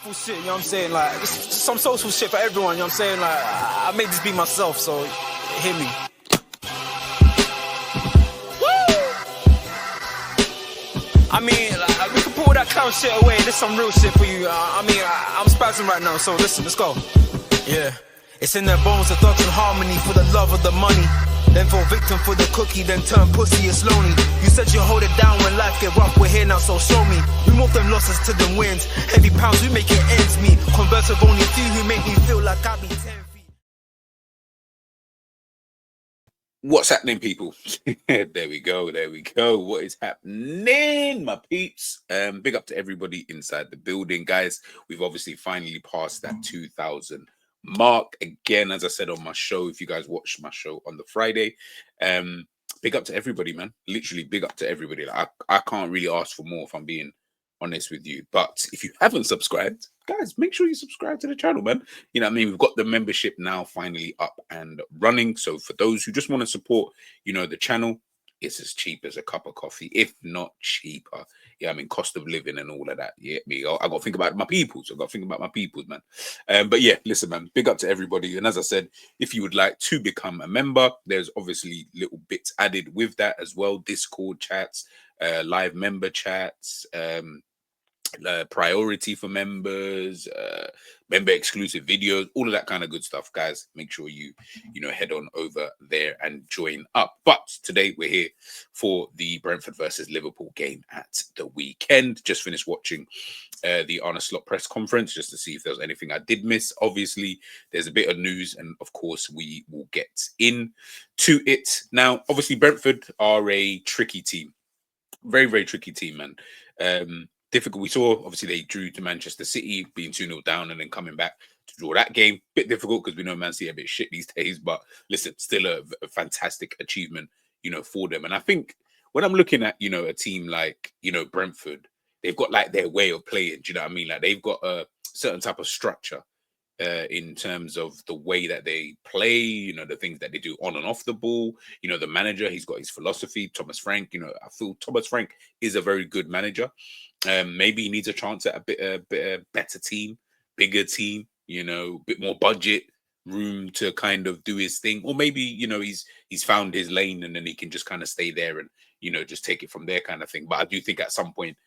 playful shit, you know what I'm saying? Like, just some social shit for everyone, you know what I'm saying? Like, I made this be myself, so hear me. I mean, like, we can put all that clown shit away. There's some real shit for you. I'm spazzing right now, so listen, let's go. Yeah. It's in their bones, the thugs in harmony for the love of the money. Then fall victim for the cookie, then turn pussy, it's lonely. You said you hold it down when life get rough, we're here now, so show me. We move them losses to them wins. Heavy pounds, we make it ends meet. Converse with only few who make me feel like I be 10 feet. What's happening, people? There we go. What is happening, my peeps? Big up to everybody inside the building, guys. We've obviously finally passed that 2,000 mark again, as I said on my show. If you guys watched my show on the Friday, big up to everybody, man. Literally big up to everybody. Like, I can't really ask for more, if I'm being honest with you. But if you haven't subscribed, guys, make sure you subscribe to the channel, man. You know what I mean? We've got the membership now finally up and running. So for those who just want to support, you know, the channel, it's as cheap as a cup of coffee, if not cheaper. Yeah, I mean, cost of living and all of that. Yeah, I got to think about my peoples. Man. But yeah, listen, man, big up to everybody. And as I said, if you would like to become a member, there's obviously little bits added with that as well. Discord chats, live member chats, priority for members, member exclusive videos, all of that kind of good stuff, guys. Make sure you head on over there and join up. But today we're here for the Brentford versus Liverpool game at the weekend. Just finished watching the Arne Slot press conference just to see if there was anything I did miss. Obviously, there's a bit of news, and of course we will get into it. Now, obviously, Brentford are a tricky team, very, very tricky team, man. Difficult. We saw, obviously, they drew to Manchester City, being 2-0 down and then coming back to draw that game. Bit difficult because we know Man City are a bit shit these days, but listen, still a fantastic achievement, for them. And I think when I'm looking at, a team like, Brentford, they've got like their way of playing. Do you know what I mean? Like, they've got a certain type of structure in terms of the way that they play, the things that they do on and off the ball. The manager, he's got his philosophy. Thomas Frank, I feel Thomas Frank is a very good manager. Maybe he needs a chance at a bit better team, bigger team, a bit more budget, room to kind of do his thing. Or maybe, he's found his lane and then he can just kind of stay there and, just take it from there kind of thing. But I do think at some point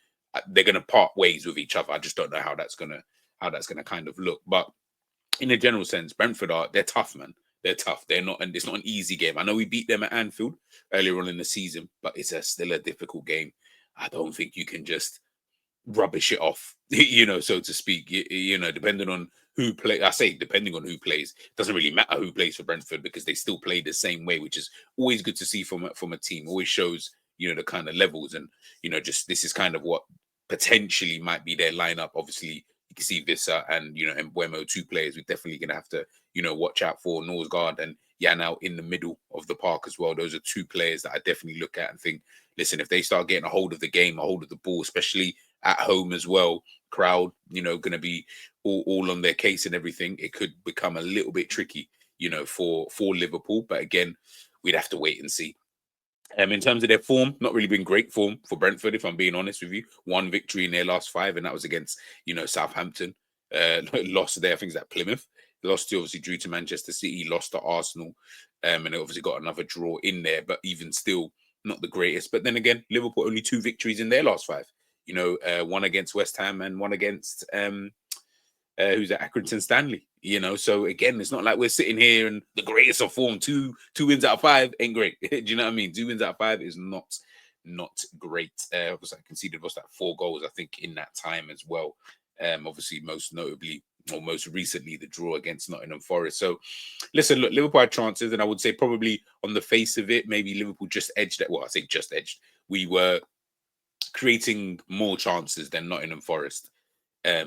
they're going to part ways with each other. I just don't know how that's going to kind of look. But in a general sense, Brentford they're tough, man. They're tough. And it's not an easy game. I know we beat them at Anfield earlier on in the season, but it's still a difficult game. I don't think you can just rubbish it off, so to speak. Depending on who play. I say depending on who plays. It doesn't really matter who plays for Brentford because they still play the same way, which is always good to see from a team. Always shows, the kind of levels and, just this is kind of what potentially might be their lineup. Obviously, you can see Vissa and, Mbeumo, two players we're definitely going to have to, watch out for. Norsgaard and Janao in the middle of the park as well. Those are two players that I definitely look at and think, listen, if they start getting a hold of the game, a hold of the ball, especially at home as well, crowd, going to be all on their case and everything, it could become a little bit tricky, for Liverpool. But again, we'd have to wait and see. In terms of their form, not really been great form for Brentford, if I'm being honest with you. One victory in their last 5, and that was against, Southampton. Lost there, I think it's at Plymouth. Lost to, obviously, drew to Manchester City, lost to Arsenal, and they obviously got another draw in there, but even still, not the greatest. But then again, Liverpool only 2 victories in their last 5. One against West Ham and one against who's that? Accrington Stanley. So again, it's not like we're sitting here and the greatest of form. Two wins out of 5 ain't great. Do you know what I mean? 2 wins out of 5 is not great. Obviously, I conceded 4 goals, I think, in that time as well. Obviously, most notably, or most recently, the draw against Nottingham Forest. So, listen, look, Liverpool had chances, and I would say probably on the face of it, maybe Liverpool just edged it. Well, I say just edged. We were creating more chances than Nottingham Forest.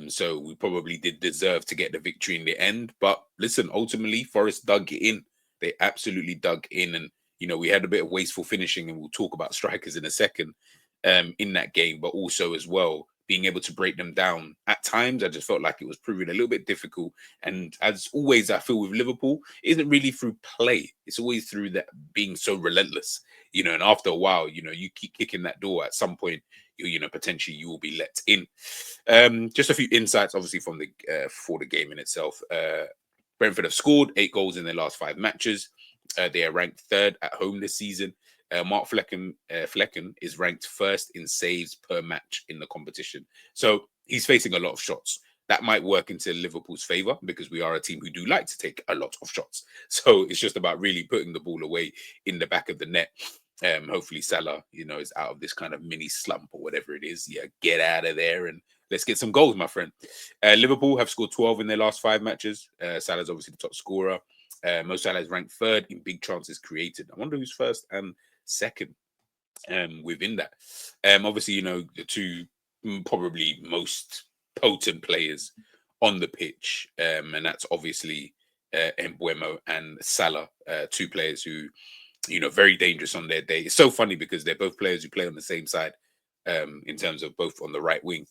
So we probably did deserve to get the victory in the end. But listen, ultimately, Forest dug it in. They absolutely dug in. And, we had a bit of wasteful finishing, and we'll talk about strikers in a second in that game. But also as well, being able to break them down. At times, I just felt like it was proving a little bit difficult. And as always, I feel with Liverpool, it isn't really through play. It's always through that being so relentless, and after a while, you keep kicking that door. At some point, potentially you will be let in. Just a few insights, obviously, from the for the game in itself. Brentford have scored 8 goals in their last 5 matches. They are ranked 3rd at home this season. Mark Flecken is ranked 1st in saves per match in the competition. So he's facing a lot of shots. That might work into Liverpool's favour because we are a team who do like to take a lot of shots. So it's just about really putting the ball away in the back of the net. Hopefully Salah, is out of this kind of mini slump or whatever it is. Yeah, get out of there and let's get some goals, my friend. Liverpool have scored 12 in their last 5 matches. Salah's obviously the top scorer. Mo Salah is ranked 3rd in big chances created. I wonder who's 1st and 2nd within that. Obviously, the 2 probably most potent players on the pitch, and that's obviously Mbeumo and Salah, 2 players who, very dangerous on their day. It's so funny because they're both players who play on the same side, in terms of both on the right wing.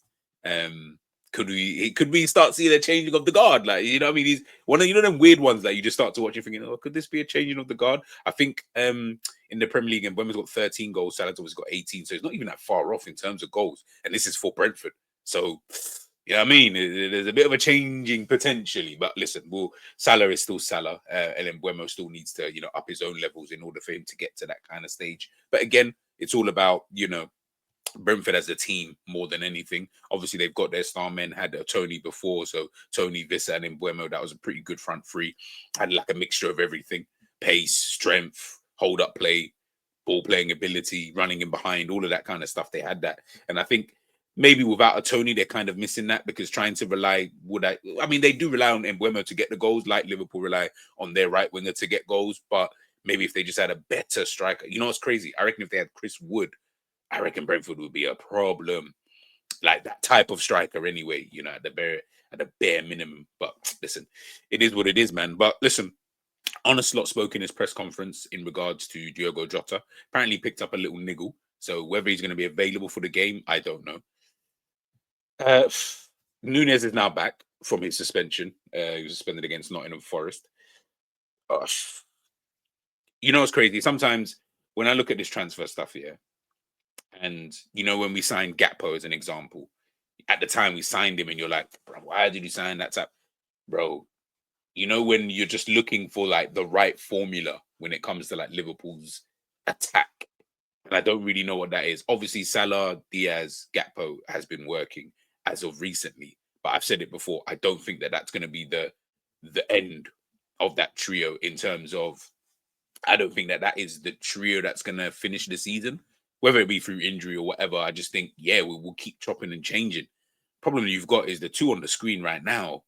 Could we start seeing a changing of the guard? Like, I mean, he's one of them weird ones that you just start to watch and thinking, oh, could this be a changing of the guard? I think in the Premier League, and Mbeumo's got 13 goals, Salah's always got 18, so it's not even that far off in terms of goals. And this is for Brentford, so I mean, there's a bit of a changing potentially. But listen, Salah is still Salah, and then Mbeumo still needs to up his own levels in order for him to get to that kind of stage. But again, it's all about Brentford as a team more than anything. Obviously, they've got their star men, had Tony before, so Tony, Vissa, and Mbeumo, that was a pretty good front three. Had like a mixture of everything: pace, strength, hold up play, ball playing ability, running in behind, all of that kind of stuff. They had that, and I think maybe without a Tony, they're kind of missing that because trying to rely they do rely on Mbeumo to get the goals, like Liverpool rely on their right winger to get goals. But maybe if they just had a better striker, what's crazy? I reckon if they had Chris Wood, I reckon Brentford would be a problem, like that type of striker anyway, at the bare minimum. But listen, it is what it is, man. But listen, Onslaught spoke in his press conference in regards to Diogo Jota. Apparently picked up a little niggle. So whether he's going to be available for the game, I don't know. Nunez is now back from his suspension. He was suspended against Nottingham Forest. It's crazy. Sometimes when I look at this transfer stuff here, and when we signed Gakpo as an example, at the time we signed him, and you're like, bro, why did you sign that type? Bro, when you're just looking for like the right formula when it comes to like Liverpool's attack, and I don't really know what that is. Obviously, Salah, Diaz, Gakpo has been working as of recently, but I've said it before. I don't think that that's going to be the end of that trio in terms of. I don't think that is the trio that's going to finish the season. Whether it be through injury or whatever, I just think, we'll keep chopping and changing. Problem you've got is the 2 on the screen right now.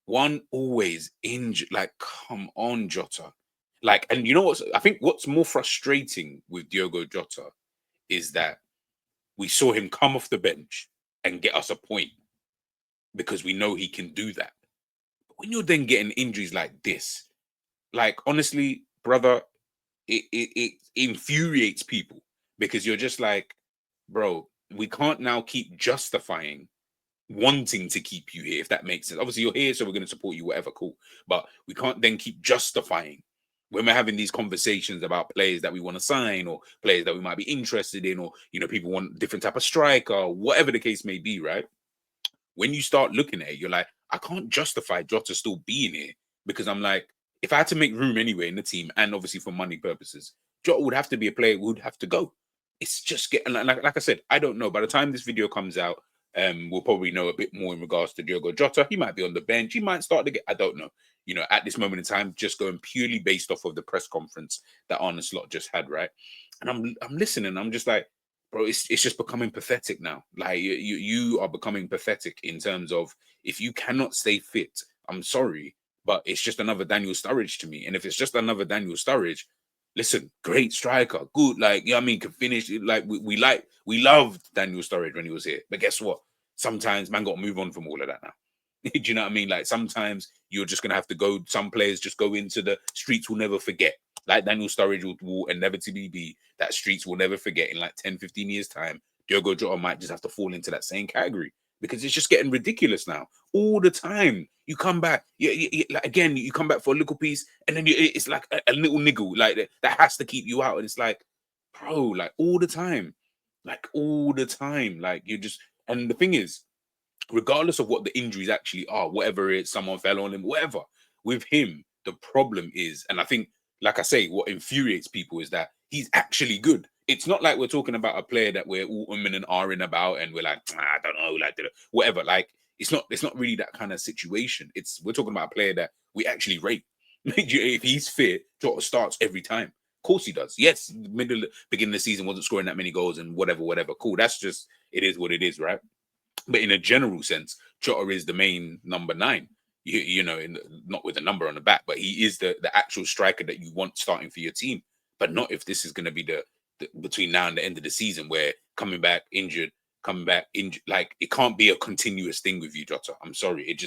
One always injured. Like, come on, Jota. Like, and I think what's more frustrating with Diogo Jota is that we saw him come off the bench and get us a point because we know he can do that. But when you're then getting injuries like this, like, honestly, brother, it infuriates people. Because you're just like, bro, we can't now keep justifying wanting to keep you here, if that makes sense. Obviously, you're here, so we're going to support you, whatever, cool. But we can't then keep justifying when we're having these conversations about players that we want to sign or players that we might be interested in, or, people want a different type of striker, or whatever the case may be, right? When you start looking at it, you're like, I can't justify Jota still being here because I'm like, if I had to make room anyway in the team and obviously for money purposes, Jota would have to be a player who would have to go. It's just getting like I said, I don't know. By the time this video comes out, we'll probably know a bit more in regards to Diogo Jota. He might be on the bench. He might start to get. I don't know. At this moment in time, just going purely based off of the press conference that Arne Slot just had, right? And I'm listening. I'm just like, bro, it's just becoming pathetic now. Like you are becoming pathetic in terms of if you cannot stay fit. I'm sorry, but it's just another Daniel Sturridge to me. And if it's just another Daniel Sturridge. Listen, great striker, good, like, can finish. Like, we loved Daniel Sturridge when he was here. But guess what? Sometimes man got to move on from all of that now. Do you know what I mean? Like, sometimes you're just going to have to go, some players just go into the streets will never forget. Like Daniel Sturridge will inevitably be that streets will never forget in like 10, 15 years time. Diogo Jota might just have to fall into that same category because it's just getting ridiculous now. All the time, you come back, like, again, you come back for a little piece, and then it's like a little niggle, like that has to keep you out. And it's like, bro, like all the time, like you just. And the thing is, regardless of what the injuries actually are, whatever it is, someone fell on him, whatever, with him, the problem is, and I think, like I say, what infuriates people is that he's actually good. It's not like we're talking about a player that we're all and ahhing about and we're like, I don't know, like whatever. Like it's not really that kind of situation. We're talking about a player that we actually rate. If he's fit, Jota starts every time. Of course he does. Yes, beginning of the season wasn't scoring that many goals and whatever. Cool. That's just, it is what it is, right? But in a general sense, Jota is the main number 9. You know, not with a number on the back, but he is the actual striker that you want starting for your team. But not if this is going to be the between now and the end of the season, where coming back injured, like it can't be a continuous thing with you, Jota. I'm sorry, it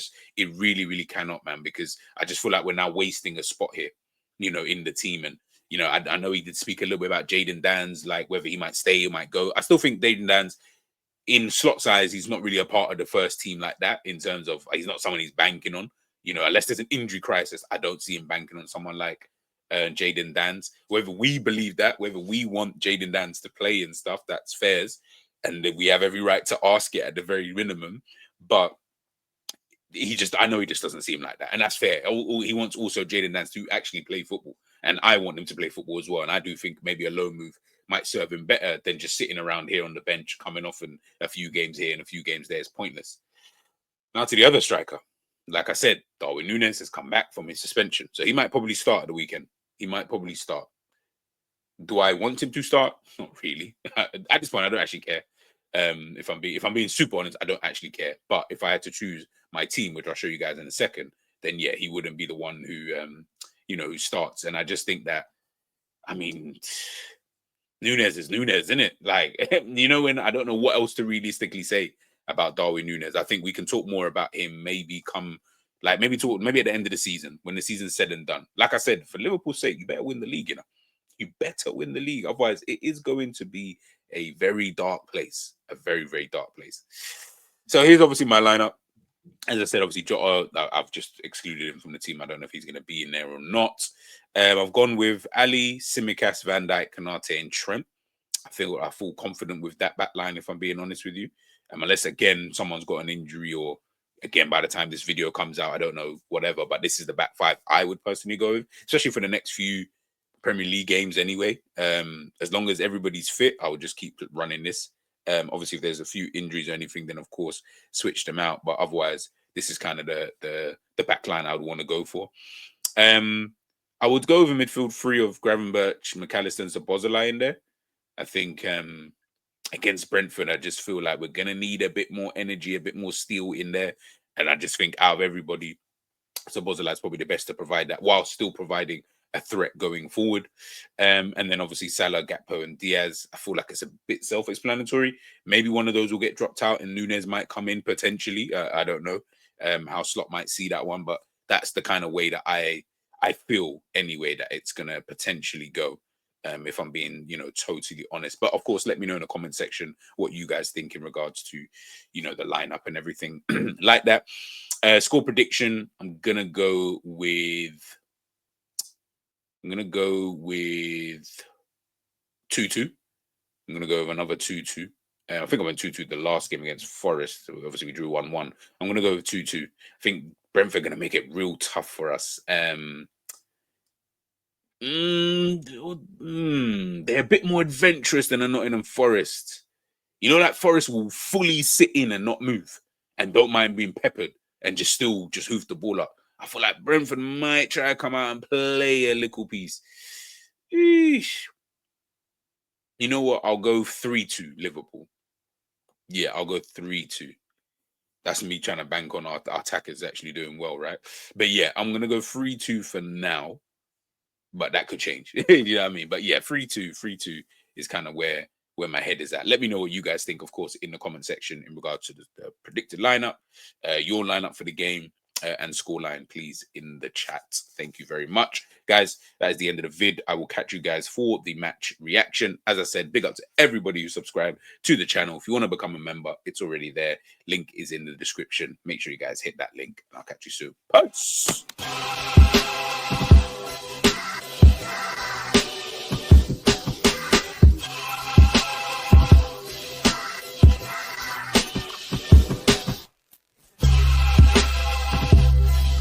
really, really cannot, man. Because I just feel like we're now wasting a spot here, you know, in the team. And you know, I know he did speak a little bit about Jayden Danns, like whether he might stay, he might go. I still think Jayden Danns, in slot size, he's not really a part of the first team like that, in terms of he's not someone he's banking on. You know, unless there's an injury crisis, I don't see him banking on someone like Jayden Danns. Whether we believe that, whether we want Jayden Danns to play and stuff, that's fairs. And we have every right to ask it at the very minimum. But I know he just doesn't seem like that. And that's fair. He wants also Jayden Danns to actually play football. And I want him to play football as well. And I do think maybe a loan move might serve him better than just sitting around here on the bench, coming off in a few games here and a few games there. Is pointless. Now to the other striker. Like I said, Darwin Núñez has come back from his suspension. So he might probably start at the weekend. He might probably start. Do I want him to start? Not really. At this point, I don't actually care. If I'm being super honest, I don't actually care. But if I had to choose my team, which I'll show you guys in a second, then yeah, he wouldn't be the one who who starts. And I just think that, I mean, Núñez is Núñez, isn't it? Like, and I don't know what else to realistically say about Darwin Núñez. I think we can talk more about him maybe maybe at the end of the season, when the season's said and done. Like I said, for Liverpool's sake, you better win the league, You better win the league. Otherwise, it is going to be a very dark place. A very, very dark place. So here's obviously my lineup. As I said, obviously, Jota, I've just excluded him from the team. I don't know if he's going to be in there or not. I've gone with Ali, Tsimikas, Van Dijk, Konaté, and Trent. I feel confident with that back line, if I'm being honest with you. Unless, again, someone's got an injury, or, again, by the time this video comes out, I don't know, whatever. But this is the back 5 I would personally go with, especially for the next few Premier League games anyway. As long as everybody's fit, I would just keep running this. Obviously, if there's a few injuries or anything, then of course switch them out. But otherwise, this is kind of the back line I would want to go for. I would go with a midfield 3 of Gravenberch, McAllister, and Szoboszlai in there. I think against Brentford, I just feel like we're gonna need a bit more energy, a bit more steel in there. And I just think out of everybody, Szoboszlai is probably the best to provide that, while still providing a threat going forward. And then obviously Salah, Gakpo, and Diaz, I feel like it's a bit self-explanatory. Maybe one of those will get dropped out and Núñez might come in potentially. I don't know how Slot might see that one, but that's the kind of way that I feel anyway that it's going to potentially go, if I'm being, totally honest. But of course, let me know in the comment section what you guys think in regards to, the lineup and everything like that. Score prediction, I'm going to go with 2-2. I'm going to go with another 2-2. I think I went 2-2 the last game against Forest. So obviously, we drew 1-1. I'm going to go with 2-2. I think Brentford are going to make it real tough for us. They're a bit more adventurous than a Nottingham Forest. That Forest will fully sit in and not move and don't mind being peppered and just hoof the ball up. I feel like Brentford might try to come out and play a little piece. Eesh. You know what? I'll go 3-2 Liverpool. Yeah, I'll go 3-2. That's me trying to bank on our attackers actually doing well, right? But yeah, I'm going to go 3-2 for now. But that could change. You know what I mean? But yeah, 3-2 is kind of where my head is at. Let me know what you guys think, of course, in the comment section in regards to the predicted lineup, your lineup for the game. and scoreline, please, in the chat. Thank you very much, guys. That is the end of the vid. I will catch you guys for the match reaction. As I said, big up to everybody who subscribed to the channel. If you want to become a member, it's already there. Link is in the description. Make sure you guys hit that link, and I'll catch you soon. Peace.